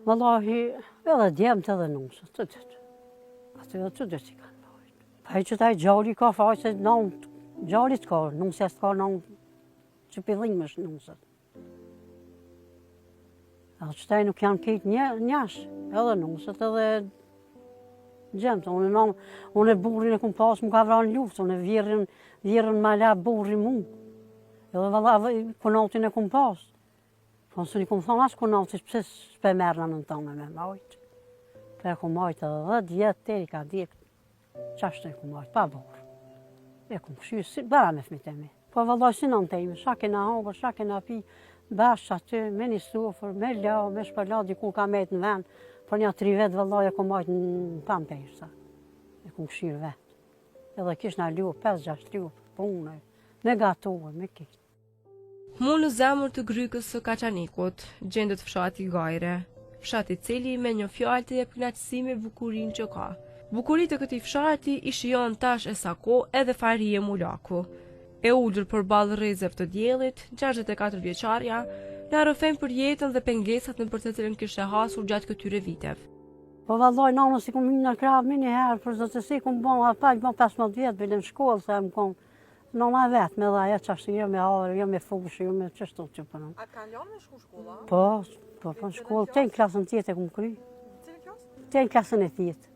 Wallahi, edhe djemët edhe nusët, të dytë. Atë edhe të dytë i kanë bajt. Pa i që taj gjalli ka faqë se gjallit ka, nusja s'ka që pëllim është nusët. Edhe që taj nuk janë kejtë njash, edhe nusët edhe gjemt. Unë e burrin e kum pas, mu ka vranë luft, unë e vjerën ma la burri mu. Edhe valla konatin e kum pas. Po së një kum thonë asë konatin, pëse s'pe merë në tonë me majtë. Pe kum majtë edhe 10 vjetë, te i ka djekë, qashtë e kum majtë, pa burë. E kum këshyrë, si bara me fmit e mi. Po valla si në tejme, shak e na hongër, shak e na pi, bashkë aty, me një sofër, me la, me shpërla, dikur ka mejtë në vend. Por një 3 vetë vëllaj e kom majtë në pampeshta. E kom këshirë vetë. Edhe kishë nga ljuhë, 5-6 ljuhë, punë, me gatohë, me kishë. Mu në zemër të grykës së Kaçanikut, gjendet fshati Gajre. Fshati cili me një fjalë të jep kënaqësi me bukurinë që ka. Bukuritë e këtij fshati i shijon tash e sako edhe Farie Mulaku. E ulur përballë rrezëve të diellit, 64 vjeçarja, na rrëfen për jetën dhe pengesat në për të cilën kishte hasur gjatë këtyre viteve. Po vallaj, nana si kum hinë në krahë me një herë, për zotësi kum bon, pak bon 15 vjetë, bëllëm shkollë, se më kom, nana vetë me dhaja qashtë, jo me harë, jo me fushë, jo me qështu që përnë. A kanë lanë me shku shkolla? Po, në shkollë, te në klasën tjetë e kum kry. Cilë klasë? Te në klasën e tjetë.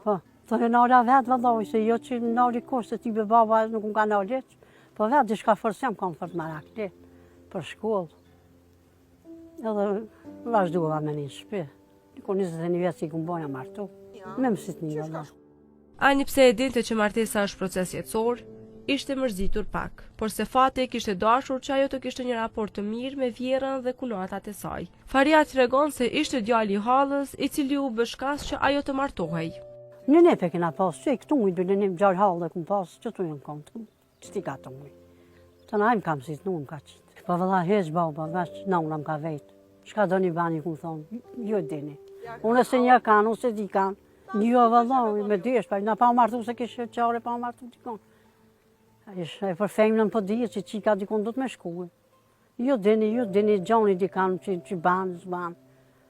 Po, të në nala vetë vallaj, se jo që nali kosh, se ti be baba nuk më ka nalit, po vetë dishka forësem kam fort marak për shkollë. Edhe vazhdova me një shpi. Niko 21 vjetë si këmë boja martu. Me mësit një vëlla. Ani pse e dinte që martesa është proces jetësor, ishte mërzitur pak, por se fati kishte dashur që ajo të kishte një raport të mirë me vjerën dhe kunatat e saj. Faria tregon se ishte djali i hallës, i cili u bëshkas që ajo të martohej. Në nepe kena pas, që i këtu mujtë bëllë një gjallë hallë dhe këmë pas, që tu jënë kom të që ti ka të mujtë. Të na im kam si të nuk ka qitë. Po vëlla heq baba, veç nauna më ka vetë. Shka do një bani, këmë thonë, jo dini. Unë se një kanë, unë se di kanë. Një vëlla, me dysh, pa na pa martu se kishë qare, pa martu t'i kanë. E për femnën për dhije që qika dikon do të me shkuë. Jo dini, gjoni di kanë që banë, s'banë.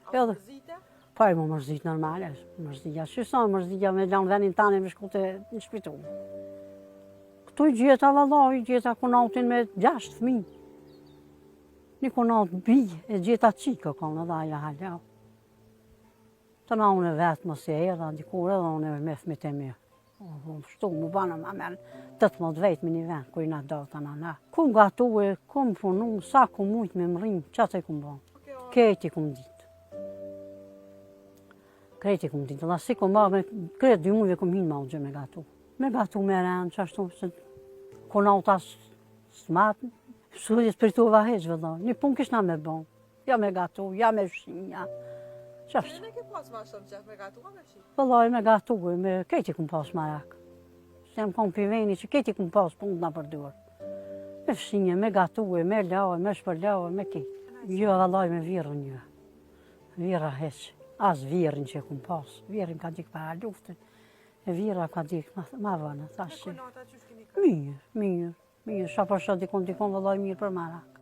A mërzite? Pa e më mërzit normal, mërzitja. Shësa mërzitja me lanë venin tani me shku të në shpitu. Këtu i gjeta vëlla, i gjeta konatin me 6 fëmijë. Një konat bijë, e gjeta qika kanë edhe aja halja. Të na unë vetë më se era, dikur edhe unë me fëmit e mi. Shtu, mu banë më merë 18 vejtë me një vend, kur i na do të na. Kum gatuë, kum punu, sa kum mujtë me mërim, qatë e kum bon. Keti kum ditë. Kreti kum ditë, dhe si kum ba, kretë 2 mujve kum hinë ma u gjë me gatu. Me gatu me rënë, qashtu, se konata s'matë. Së spiritova heqë vëlla, një punë kishna me bon. Ja me gatu, ja me fshinja. Qashtu. Ne ke pas ma shumë gjë me gatu, me fshi? Vëllaj me gatu, me keti kum pas marak. Se jam kom piveni që keti kum pas punë na përdurë. Me fshinje, me gatu, me lau, me shpërlau, me keti. Jo vëllaj me virën një. Vira heqë. As virën që kum pas. Virën ka dikë para luftën. E vira ka dikë ma vënë, thashë. Me konata që shkini ka? Mirë. Ša për shë dikon vëllaj mirë për marak.